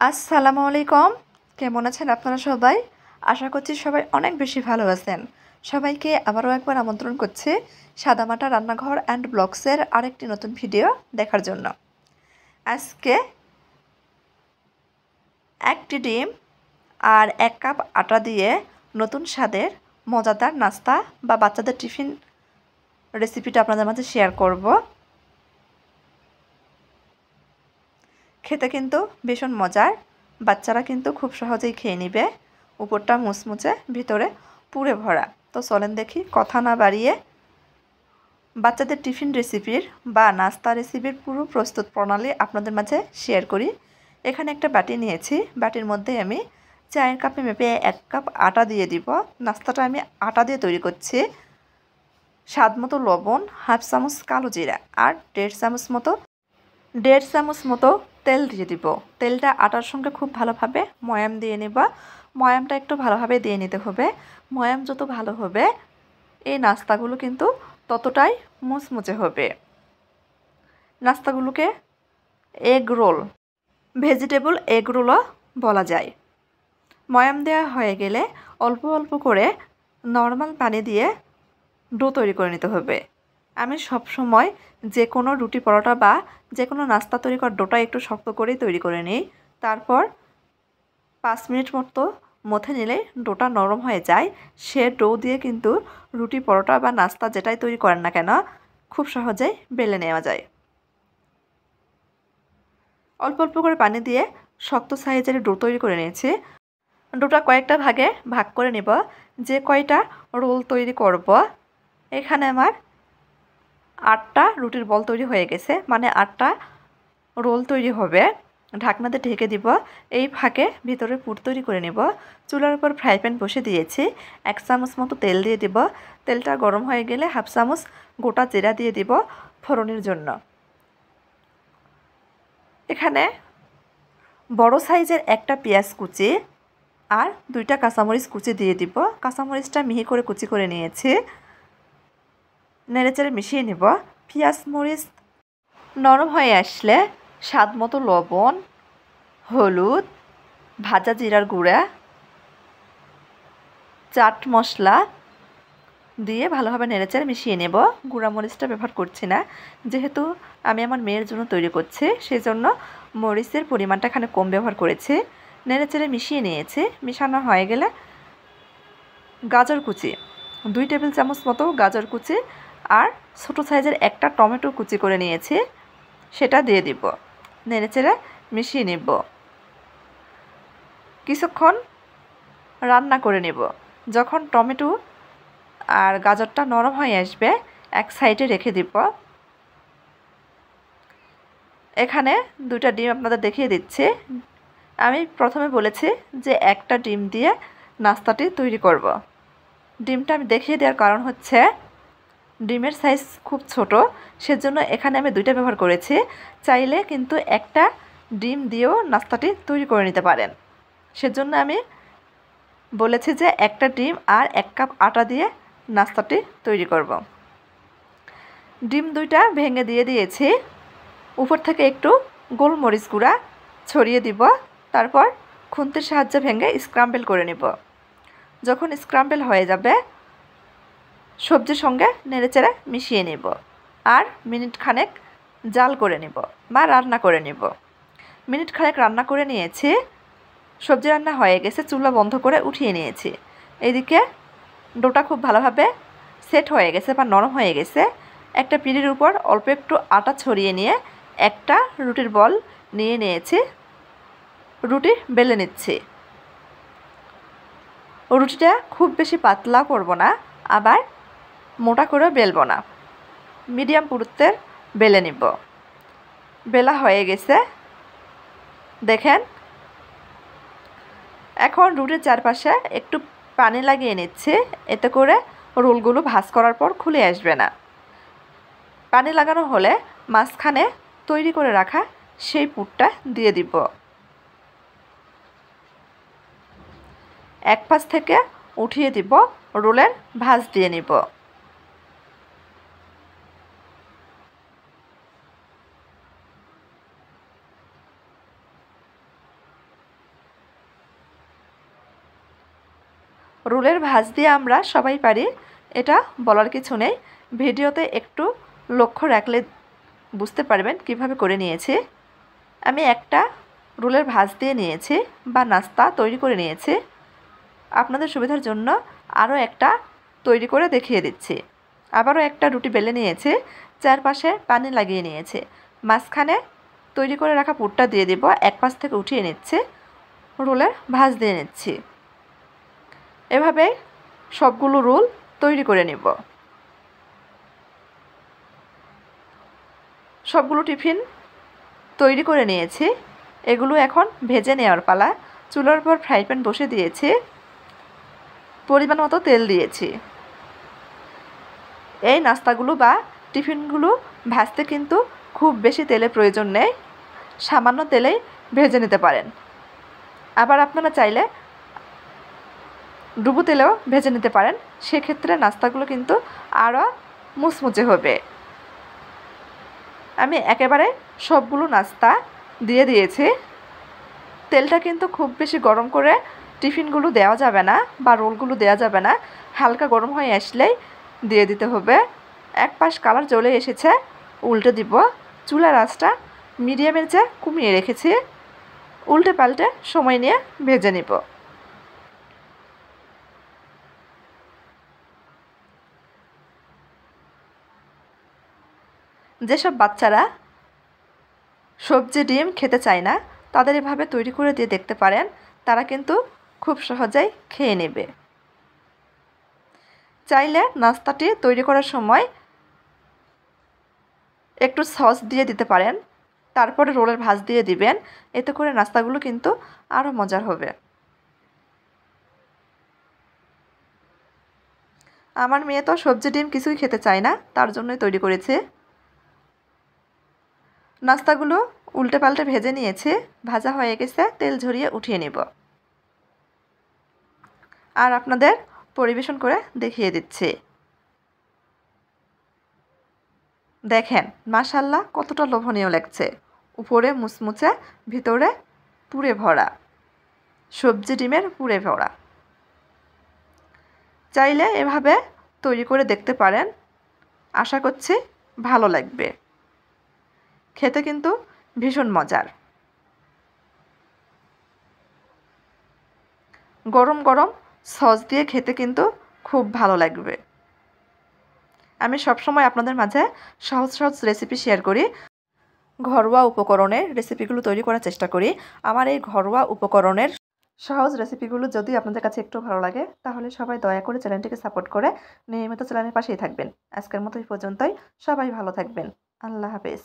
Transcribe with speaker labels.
Speaker 1: আসসালামু আলাইকুম। কেমন আছেন আপনারা সবাই? আশা করছি সবাই অনেক বেশি ভালো আছেন। সবাইকে আবারও একবার আমন্ত্রণ করছি সাদামাটা রান্নাঘর অ্যান্ড ব্লগসের আরেকটি নতুন ভিডিও দেখার জন্য। আজকে একটি ডিম আর 1 কাপ আটা দিয়ে নতুন স্বাদের মজাদার নাস্তা বা বাচ্চাদের টিফিন রেসিপিটা আপনাদের মাঝে শেয়ার করব। খেতে কিন্তু ভীষণ মজার, বাচ্চারা কিন্তু খুব সহজেই খেয়ে নেবে। উপরটা মুচমুচে, ভিতরে পুরে ভরা। তো চলেন দেখি কথা না বাড়িয়ে বাচ্চাদের টিফিন রেসিপির বা নাস্তা রেসিপির পুরো প্রস্তুত প্রণালী আপনাদের মাঝে শেয়ার করি। এখানে একটা বাটি নিয়েছি, বাটির মধ্যে আমি চায়ের কাপে মেপে 1 কাপ আটা দিয়ে দিব। নাস্তাটা আমি আটা দিয়ে তৈরি করছি। স্বাদ মতো লবণ, হাফ চামচ কালো জিরা আর 1.5 চামচ মতো তেল দিয়ে দিব। তেলটা আটার সঙ্গে খুব ভালোভাবে ময়াম দিয়ে নেব। ময়ামটা একটু ভালোভাবে দিয়ে নিতে হবে। ময়াম যত ভালো হবে এই নাস্তাগুলো কিন্তু ততটাই মুচমুচে হবে। নাস্তাগুলোকে এগ রোল, ভেজিটেবল এগ রোলও বলা যায়। ময়াম দেওয়া হয়ে গেলে অল্প অল্প করে নর্মাল পানি দিয়ে ডো তৈরি করে নিতে হবে। আমি সব সময় যে কোনো রুটি পরোটা বা যে কোনো নাস্তা তৈরি করার ডোটা একটু শক্ত করেই তৈরি করে নিই। তারপর 5 মিনিট মতো মথে নিলে ডোটা নরম হয়ে যায়। সে ডো দিয়ে কিন্তু রুটি পরোটা বা নাস্তা যেটাই তৈরি করেন না কেন খুব সহজেই বেলে নেওয়া যায়। অল্প অল্প করে পানি দিয়ে শক্ত সাইজের ডো তৈরি করে নিয়েছি। ডোটা কয়েকটা ভাগে ভাগ করে নেব। যে কয়টা রোল তৈরি করব, এখানে আমার 8টা রুটির বল তৈরি হয়ে গেছে, মানে 8টা রোল তৈরি হবে। ঢাকনা দিয়ে ঢেকে দিব। এই ফাঁকে ভিতরে পুর তৈরি করে নেব। চুলার উপর ফ্রাই প্যান বসে দিয়েছি। 1 চামচ মতো তেল দিয়ে দিব। তেলটা গরম হয়ে গেলে হাফ চামচ গোটা জিরা দিয়ে দিব ফোড়নের জন্য। এখানে বড় সাইজের একটা পেঁয়াজ কুচি আর 2টা কাঁচামরিচ কুচি দিয়ে দিব। কাঁচামরিচটা মিহি করে কুচি করে নিয়েছি। নেড়েচেড়ে মিশিয়ে নেব। পেঁয়াজ মরিচ নরম হয়ে আসলে স্বাদ মতো লবণ, হলুদ, ভাজা জিরার গুঁড়া, চাট মশলা দিয়ে ভালোভাবে নেড়েচেড়ে মিশিয়ে নেব। গুঁড়া মরিচটা ব্যবহার করছি না, যেহেতু আমি আমার মেয়ের জন্য তৈরি করছি, সেজন্য মরিচের পরিমাণটা এখানে কম ব্যবহার করেছি। নেড়েচেড়ে মিশিয়ে নিয়েছি। মিশানো হয়ে গেলে গাজর কুচি 2 টেবিল চামচ মতো গাজর কুচি আর ছোটো সাইজের একটা টমেটো কুচি করে নিয়েছি, সেটা দিয়ে দিব। নেড়েচেড়ে মিশিয়ে নেব। কিছুক্ষণ রান্না করে নেব। যখন টমেটো আর গাজরটা নরম হয়ে আসবে এক সাইডে রেখে দিব। এখানে 2টা ডিম আপনাদের দেখিয়ে দিচ্ছি। আমি প্রথমে বলেছি যে একটা ডিম দিয়ে নাস্তাটি তৈরি করব। ডিমটা আমি দেখিয়ে দেওয়ার কারণ হচ্ছে ডিমের সাইজ খুব ছোট, সেজন্য এখানে আমি 2টা ব্যবহার করেছি। চাইলে কিন্তু একটা ডিম দিয়েও নাস্তাটি তৈরি করে নিতে পারেন। সেজন্য আমি বলেছি যে একটা ডিম আর 1 কাপ আটা দিয়ে নাস্তাটি তৈরি করব। ডিম 2টা ভেঙে দিয়ে দিয়েছি। উপর থেকে একটু গোলমরিচ গুঁড়া ছড়িয়ে দিব। তারপর খুন্তির সাহায্যে ভেঙে স্ক্রাম্বল করে নেব। যখন স্ক্রাম্বল হয়ে যাবে সবজির সঙ্গে নেড়েচেড়ে মিশিয়ে নেব আর মিনিট খানেক জাল করে নেব বা রান্না করে নেব। মিনিট খানেক রান্না করে নিয়েছি। সবজি রান্না হয়ে গেছে, চুলা বন্ধ করে উঠিয়ে নিয়েছি। এদিকে ডোটা খুব ভালোভাবে সেট হয়ে গেছে বা নরম হয়ে গেছে। একটা পিঁড়ির উপর অল্প একটু আটা ছড়িয়ে নিয়ে একটা রুটির বল নিয়ে নিয়েছি। রুটি বেলে নিচ্ছি। রুটিটা খুব বেশি পাতলা করব না, আবার মোটা করেও বেলবো না, মিডিয়াম পুরুত্বের বেলে নিব। বেলা হয়ে গেছে দেখেন। এখন রুটির চারপাশে একটু পানি লাগিয়ে নিচ্ছি, এতে করে রোলগুলো ভাঁজ করার পর খুলে আসবে না। পানি লাগানো হলে মাঝখানে তৈরি করে রাখা সেই পুরটা দিয়ে দিব। এক পাশ থেকে উঠিয়ে দিব, রোলের ভাঁজ দিয়ে নিব। রোলের ভাঁজ দিয়ে আমরা সবাই পারি, এটা বলার কিছু নেই। ভিডিওতে একটু লক্ষ্য রাখলে বুঝতে পারবেন কিভাবে করে নিয়েছি। আমি একটা রোলের ভাঁজ দিয়ে নিয়েছি বা নাস্তা তৈরি করে নিয়েছি। আপনাদের সুবিধার জন্য আরও একটা তৈরি করে দেখিয়ে দিচ্ছি। আবারও একটা রুটি বেলে নিয়েছি, চারপাশে পানি লাগিয়ে নিয়েছি, মাঝখানে তৈরি করে রাখা পুরটা দিয়ে দিব, এক পাশ থেকে উঠিয়ে নিচ্ছি, রোলের ভাঁজ দিয়ে নিচ্ছি। এভাবে সবগুলো রোল তৈরি করে নেব। সবগুলো টিফিন তৈরি করে নিয়েছি, এগুলো এখন ভেজে নেওয়ার পালা। চুলার উপর ফ্রাই প্যান বসে দিয়েছি, পরিমাণ মতো তেল দিয়েছি। এই নাস্তাগুলো বা টিফিনগুলো ভাজতে কিন্তু খুব বেশি তেলের প্রয়োজন নেই, সামান্য তেলেই ভেজে নিতে পারেন। আবার আপনারা চাইলে ডুবো তেলেও ভেজে নিতে পারেন, সেক্ষেত্রে নাস্তাগুলো কিন্তু আরও মুচমুচে হবে। আমি একেবারে সবগুলো নাস্তা দিয়ে দিয়েছি। তেলটা কিন্তু খুব বেশি গরম করে টিফিনগুলো দেওয়া যাবে না বা রোলগুলো দেওয়া যাবে না, হালকা গরম হয়ে আসলেই দিয়ে দিতে হবে। এক পাশ কালার চলে এসেছে, উল্টে দিব। চুলার আঁচটা মিডিয়ামের চেয়ে কমিয়ে রেখেছি, উল্টে পাল্টে সময় নিয়ে ভেজে নিব। যেসব বাচ্চারা সবজি ডিম খেতে চায় না, তাদের এভাবে তৈরি করে দিয়ে দেখতে পারেন, তারা কিন্তু খুব সহজেই খেয়ে নেবে। চাইলে নাস্তাটি তৈরি করার সময় একটু সস দিয়ে দিতে পারেন, তারপরে রোলের ভাঁজ দিয়ে দিবেন, এতে করে নাস্তাগুলো কিন্তু আরও মজার হবে। আমার মেয়ে তো সবজি ডিম কিছুই খেতে চায় না, তার জন্যই তৈরি করেছে। নাস্তাগুলো উল্টে পাল্টে ভেজে নিয়েছে, ভাজা হয়ে গেছে, তেল ঝরিয়ে উঠিয়ে নেব। আর আপনাদের পরিবেশন করে দেখিয়ে দিচ্ছি। দেখেন মাশাআল্লাহ কতটা লোভনীয় লাগছে, উপরে মুচমুচে, ভিতরে পুরে ভরা, সবজি ডিমের পুরে ভরা। চাইলে এভাবে তৈরি করে দেখতে পারেন, আশা করছি ভালো লাগবে। খেতে কিন্তু ভীষণ মজার। গরম গরম সস দিয়ে খেতে কিন্তু খুব ভালো লাগবে। আমি সবসময় আপনাদের মাঝে সহজ সহজ রেসিপি শেয়ার করি, ঘরোয়া উপকরণে রেসিপিগুলো তৈরি করার চেষ্টা করি। আমার এই ঘরোয়া উপকরণের সহজ রেসিপিগুলো যদি আপনাদের কাছে একটু ভালো লাগে, তাহলে সবাই দয়া করে চ্যানেলটিকে সাপোর্ট করে নিয়মিত চ্যানেলের পাশেই থাকবেন। আজকের মতো এই পর্যন্তই, সবাই ভালো থাকবেন। আল্লাহ হাফেজ।